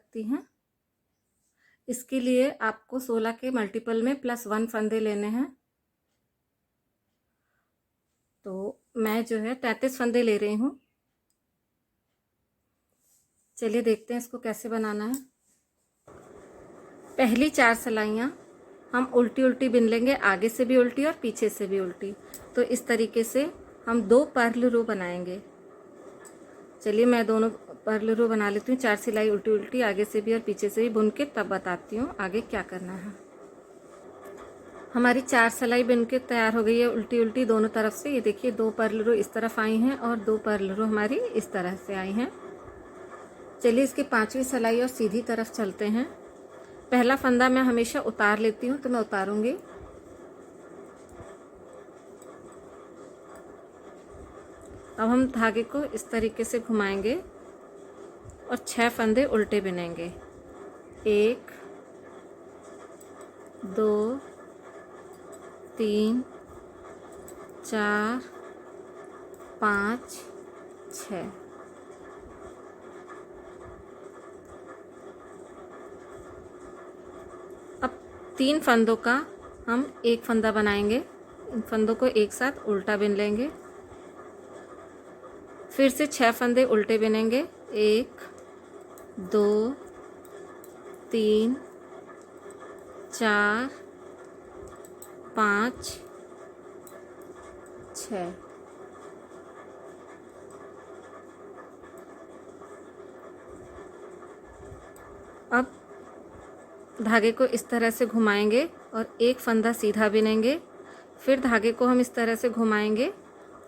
सकती हैं। इसके लिए आपको 16 के मल्टीपल में +1 फंदे लेने हैं। तो मैं जो है 33 फंदे ले रही हूँ। चलिए देखते हैं इसको कैसे बनाना है। पहली 4 सिलाइयाँ हम उल्टी उल्टी बिन लेंगे, आगे से भी उल्टी और पीछे से भी उल्टी। तो इस तरीके से हम 2 पर्ल रो बनाएंगे। चलिए मैं दोनों पर्ल रो बना लेती हूँ। 4 सिलाई उल्टी उल्टी आगे से भी और पीछे से भी बुन के तब बताती हूँ आगे क्या करना है। हमारी 4 सिलाई बिन के तैयार हो गई है उल्टी उल्टी दोनों तरफ से। ये देखिए 2 पर्ल रो इस तरफ आई हैं और 2 पर्ल रो हमारी इस तरह से आई हैं। चलिए इसकी 5वीं सिलाई और सीधी तरफ चलते हैं। पहला फंदा मैं हमेशा उतार लेती हूँ, तो मैं उतारूंगी। अब हम धागे को इस तरीके से घुमाएंगे और 6 फंदे उल्टे बिनेंगे। 1 2 3 4 5 6। अब 3 फंदों का हम एक फंदा बनाएंगे। इन फंदों को एक साथ उल्टा बिन लेंगे। फिर से 6 फंदे उल्टे बिनेंगे। 1 2 3 4 5 6। अब धागे को इस तरह से घुमाएंगे और एक फंदा सीधा बिनेंगे। फिर धागे को हम इस तरह से घुमाएंगे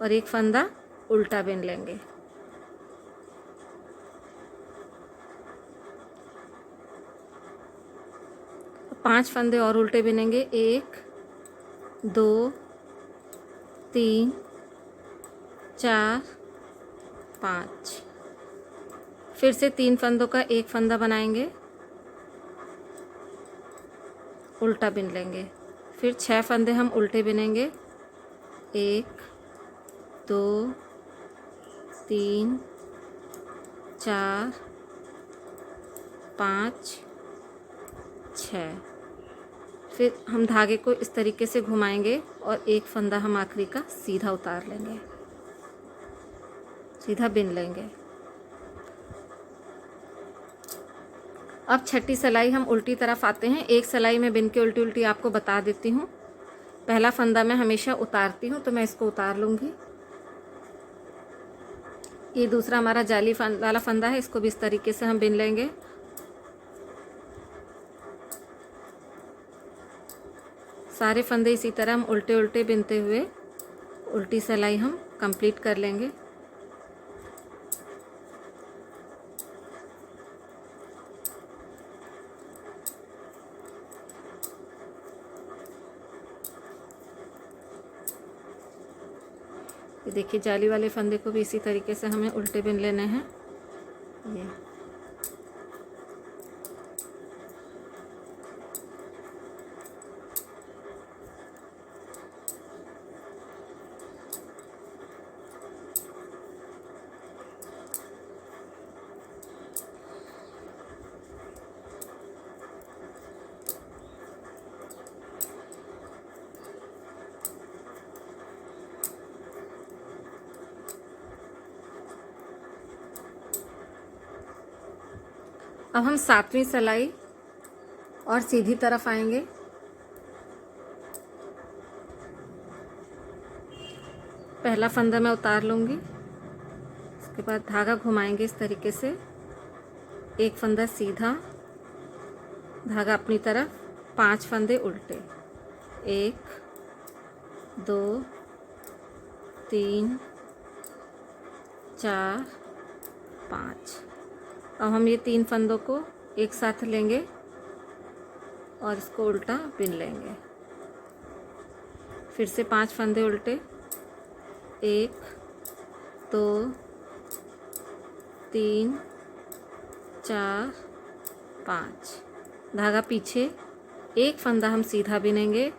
और एक फंदा उल्टा बिन लेंगे। पांच फंदे और उल्टे बिनेंगे। 1 2 3 4 5। फिर से 3 फंदों का एक फंदा बनाएंगे, उल्टा बिन लेंगे। फिर 6 फंदे हम उल्टे बिनेंगे। 1 2 3 4 5 6। फिर हम धागे को इस तरीके से घुमाएंगे और एक फंदा हम आखिरी का सीधा उतार लेंगे, सीधा बिन लेंगे। अब छठी सिलाई हम उल्टी तरफ आते हैं। एक सिलाई में बिन के उल्टी उल्टी आपको बता देती हूँ। पहला फंदा मैं हमेशा उतारती हूँ, तो मैं इसको उतार लूँगी। ये दूसरा हमारा जाली वाला फंदा है, इसको भी इस तरीके से हम बिन लेंगे। सारे फंदे इसी तरह हम उल्टे उल्टे बिनते हुए उल्टी सिलाई हम कंप्लीट कर लेंगे। ये देखिए जाली वाले फंदे को भी इसी तरीके से हमें उल्टे बिन लेने हैं। ये अब हम 7वीं सिलाई और सीधी तरफ आएंगे। पहला फंदा मैं उतार लूँगी, उसके बाद धागा घुमाएंगे इस तरीके से। एक फंदा सीधा, धागा अपनी तरफ, 5 फंदे उल्टे। 1 2 3 4 5। अब हम ये 3 फंदों को एक साथ लेंगे और इसको उल्टा बिन लेंगे। फिर से 5 फंदे उल्टे। 1 2 3 4 5। धागा पीछे, एक फंदा हम सीधा बिनेंगे,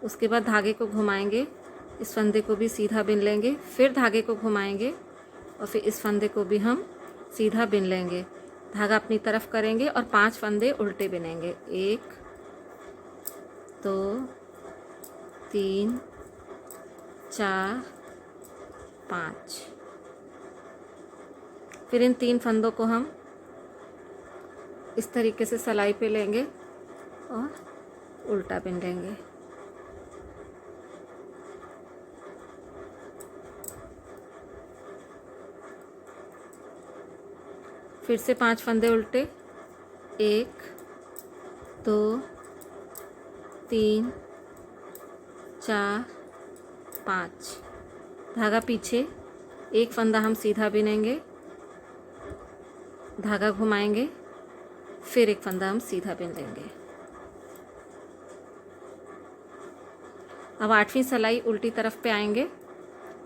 उसके बाद धागे को घुमाएंगे, इस फंदे को भी सीधा बिन लेंगे। फिर धागे को घुमाएंगे और फिर इस फंदे को भी हम सीधा बिन लेंगे। धागा अपनी तरफ करेंगे और 5 फंदे उल्टे बिनेंगे। 1 2 3 4 5। फिर इन 3 फंदों को हम इस तरीके से सिलाई पे लेंगे और उल्टा बिन लेंगे। फिर से 5 फंदे उल्टे। 1 2 3 4 5। धागा पीछे, एक फंदा हम सीधा बिनेंगे, धागा घुमाएंगे, फिर एक फंदा हम सीधा बिन लेंगे। अब 8वीं सिलाई उल्टी तरफ पे आएंगे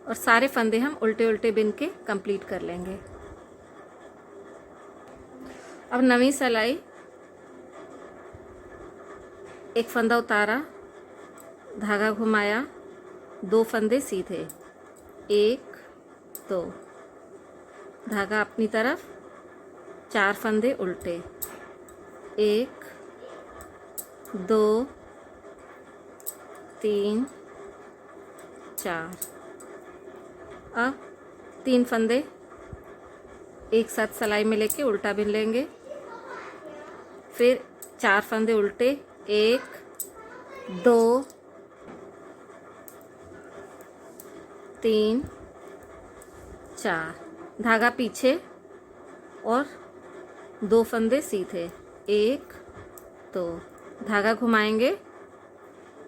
और सारे फंदे हम उल्टे उल्टे बिन के कंप्लीट कर लेंगे। अब 9वीं सिलाई, एक फंदा उतारा, धागा घुमाया, 2 फंदे सीधे, 1 2, धागा अपनी तरफ, 4 फंदे उल्टे, 1 2 3 4। अब 3 फंदे एक साथ सिलाई में लेके उल्टा बिन लेंगे। फिर 4 फंदे उल्टे, 1 2 3 4, धागा पीछे और 2 फंदे सीधे, 1 2, धागा घुमाएंगे,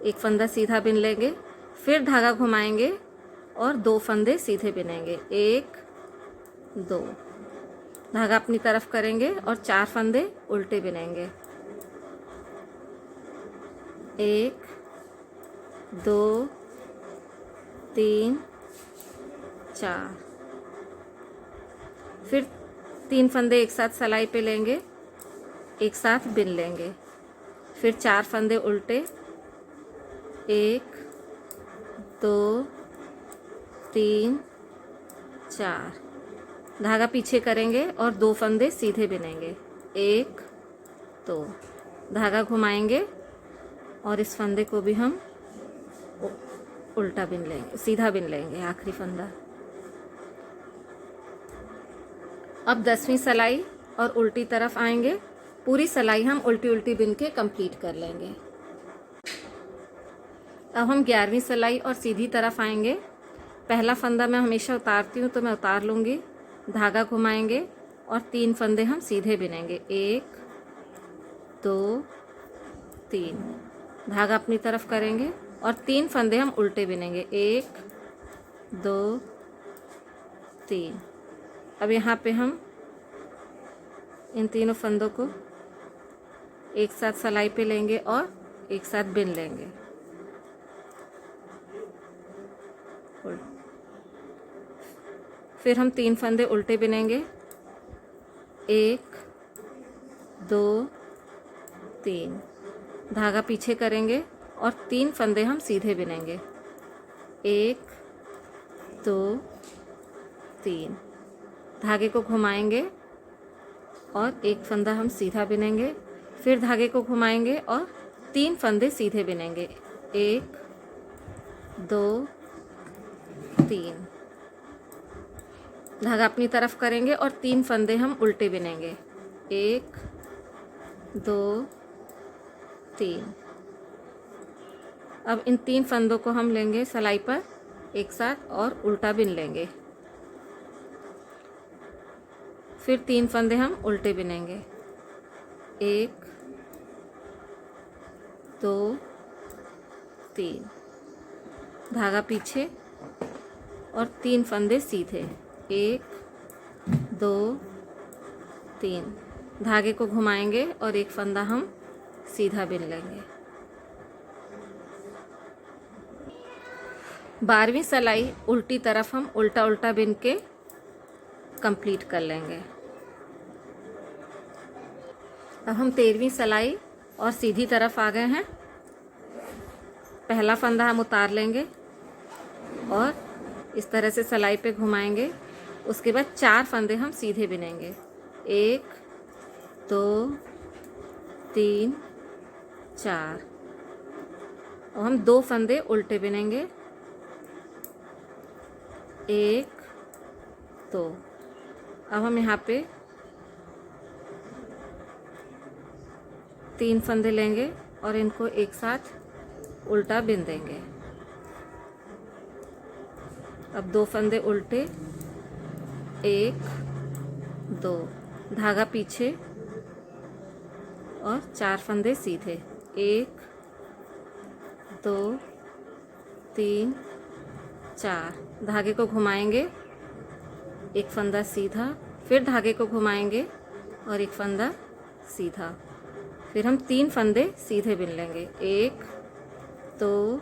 एक फंदा सीधा बिन लेंगे, फिर धागा घुमाएंगे और 2 फंदे सीधे बिनेंगे, 1 2, धागा अपनी तरफ करेंगे और 4 फंदे उल्टे बिनेंगे, 1 2 3 4। फिर 3 फंदे एक साथ सिलाई पे लेंगे, एक साथ बिन लेंगे, फिर 4 फंदे उल्टे, 1 2 3 4, धागा पीछे करेंगे और 2 फंदे सीधे बिनेंगे, 1 2, धागा घुमाएंगे और इस फंदे को भी हम उल्टा बिन लेंगे, सीधा बिन लेंगे, आखिरी फंदा। अब 10वीं सिलाई और उल्टी तरफ आएंगे, पूरी सिलाई हम उल्टी उल्टी बिन के कंप्लीट कर लेंगे। अब हम 11वीं सिलाई और सीधी तरफ आएंगे। पहला फंदा मैं हमेशा उतारती हूँ तो मैं उतार लूँगी, धागा घुमाएंगे और 3 फंदे हम सीधे बिनेंगे, 1 2 3, धागा अपनी तरफ करेंगे और 3 फंदे हम उल्टे बिनेंगे, 1 2 3। अब यहाँ पे हम इन तीनों फंदों को एक साथ सिलाई पे लेंगे और एक साथ बिन लेंगे। फिर हम 3 फंदे उल्टे बिनेंगे, 1 2 3, धागा पीछे करेंगे और 3 फंदे हम सीधे बिनेंगे, 1 2 3, धागे को घुमाएंगे और एक फंदा हम सीधा बिनेंगे, फिर धागे को घुमाएंगे और 3 फंदे सीधे बिनेंगे, 1 2 3, धागा अपनी तरफ करेंगे और 3 फंदे हम उल्टे बिनेंगे, 1 2 3। अब इन 3 फंदों को हम लेंगे सिलाई पर एक साथ और उल्टा बिन लेंगे, फिर 3 फंदे हम उल्टे बिनेंगे, 1 2 3, धागा पीछे और 3 फंदे सीधे, 1 2 3, धागे को घुमाएंगे और एक फंदा हम सीधा बिन लेंगे। 12वीं सिलाई उल्टी तरफ हम उल्टा उल्टा बिन के कंप्लीट कर लेंगे। अब हम 13वीं सिलाई और सीधी तरफ आ गए हैं। पहला फंदा हम उतार लेंगे और इस तरह से सिलाई पे घुमाएंगे, उसके बाद 4 फंदे हम सीधे बिनेंगे, 1 2 3 4। और हम 2 फंदे उल्टे बिनेंगे, 1 2। अब हम यहाँ पे 3 फंदे लेंगे और इनको एक साथ उल्टा बिन देंगे। अब 2 फंदे उल्टे, 1 2, धागा पीछे और 4 फंदे सीधे, 1 2 3 4। धागे को घुमाएंगे, एक फंदा सीधा, फिर धागे को घुमाएंगे और एक फंदा सीधा, फिर हम 3 फंदे सीधे बिन लेंगे, 1 2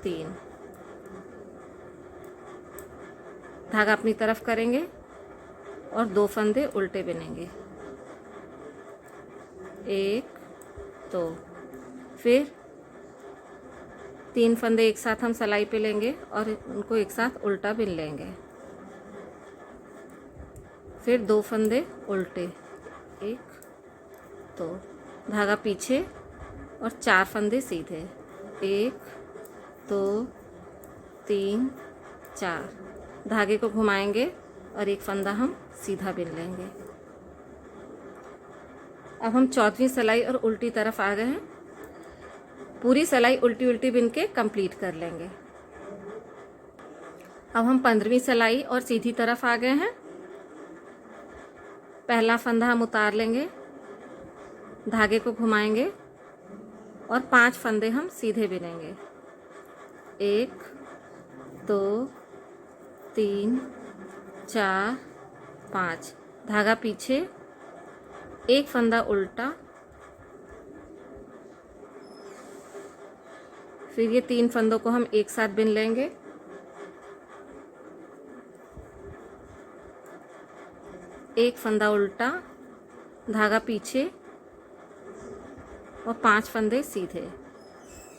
3। धागा अपनी तरफ करेंगे और 2 फंदे उल्टे बिनेंगे, 1 2। फिर 3 फंदे एक साथ हम सिलाई पे लेंगे और उनको एक साथ उल्टा बिन लेंगे, फिर 2 फंदे उल्टे, 1 2, धागा पीछे और 4 फंदे सीधे, 1 2 3 4। धागे को घुमाएंगे और एक फंदा हम सीधा बिन लेंगे। अब हम 4वीं सिलाई और उल्टी तरफ आ गए हैं। पूरी सिलाई उल्टी उल्टी बिन के कंप्लीट कर लेंगे। अब हम 15वीं सिलाई और सीधी तरफ आ गए हैं। पहला फंदा हम उतार लेंगे, धागे को घुमाएंगे और 5 फंदे हम सीधे बिनेंगे, 1 2 3 4 5। धागा पीछे, एक फंदा उल्टा, फिर ये 3 फंदों को हम एक साथ बिन लेंगे, एक फंदा उल्टा, धागा पीछे और 5 फंदे सीधे,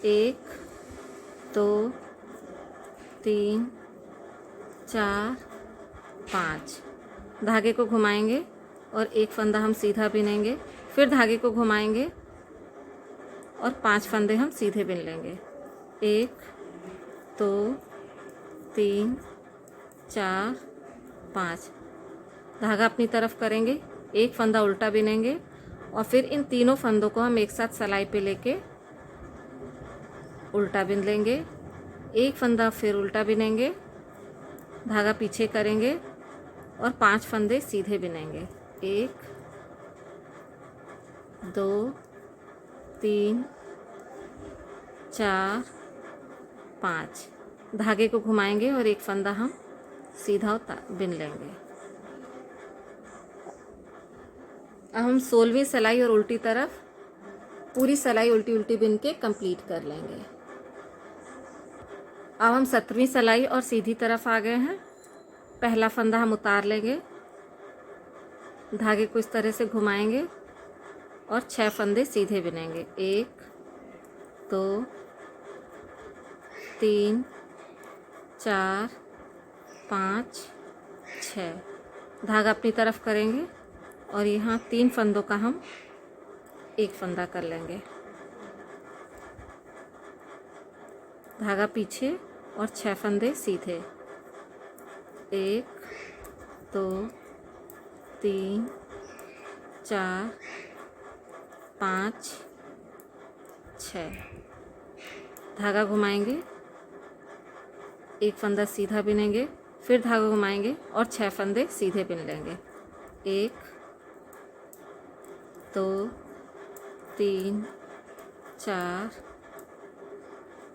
1 2 3 4 5। धागे को घुमाएंगे और एक फंदा हम सीधा बिनेंगे, फिर धागे को घुमाएंगे और 5 फंदे हम सीधे बिन लेंगे, 1 2 3 4 5। धागा अपनी तरफ करेंगे, एक फंदा उल्टा बिनेंगे और फिर इन तीनों फंदों को हम एक साथ सिलाई पे लेके उल्टा बिन लेंगे, एक फंदा फिर उल्टा बिनेंगे, धागा पीछे करेंगे और 5 फंदे सीधे बिनेंगे, 1 2 3 4 5। धागे को घुमाएंगे और एक फंदा हम सीधा बिन लेंगे। अब हम 16वीं सिलाई और उल्टी तरफ पूरी सिलाई उल्टी उल्टी बिन के कंप्लीट कर लेंगे। अब हम 17वीं सिलाई और सीधी तरफ आ गए हैं। पहला फंदा हम उतार लेंगे, धागे को इस तरह से घुमाएंगे और 6 फंदे सीधे बिनेंगे, 1 2 3 4 5 6। धागा अपनी तरफ करेंगे और यहाँ 3 फंदों का हम एक फंदा कर लेंगे, धागा पीछे और 6 फंदे सीधे, 1 2 3 4 5 6। धागा घुमाएंगे, एक फंदा सीधा बिनेंगे, फिर धागा घुमाएंगे और 6 फंदे सीधे बिन लेंगे, 1 2 3 4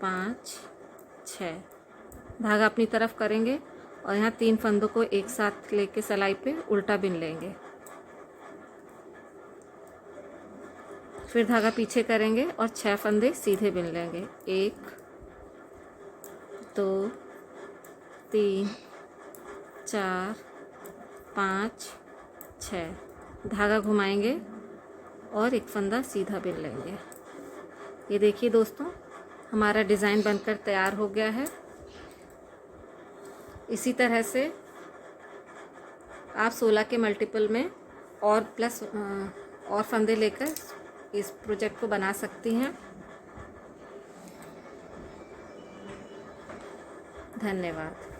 5 6। धागा अपनी तरफ करेंगे और यहाँ 3 फंदों को एक साथ लेके सिलाई पे उल्टा बिन लेंगे, फिर धागा पीछे करेंगे और 6 फंदे सीधे बिन लेंगे, 1 2 3 4 5 6। धागा घुमाएंगे और एक फंदा सीधा बिन लेंगे। ये देखिए दोस्तों, हमारा डिज़ाइन बनकर तैयार हो गया है। इसी तरह से आप 16 के मल्टीपल में और प्लस और फंदे लेकर इस प्रोजेक्ट को बना सकती हैं। धन्यवाद।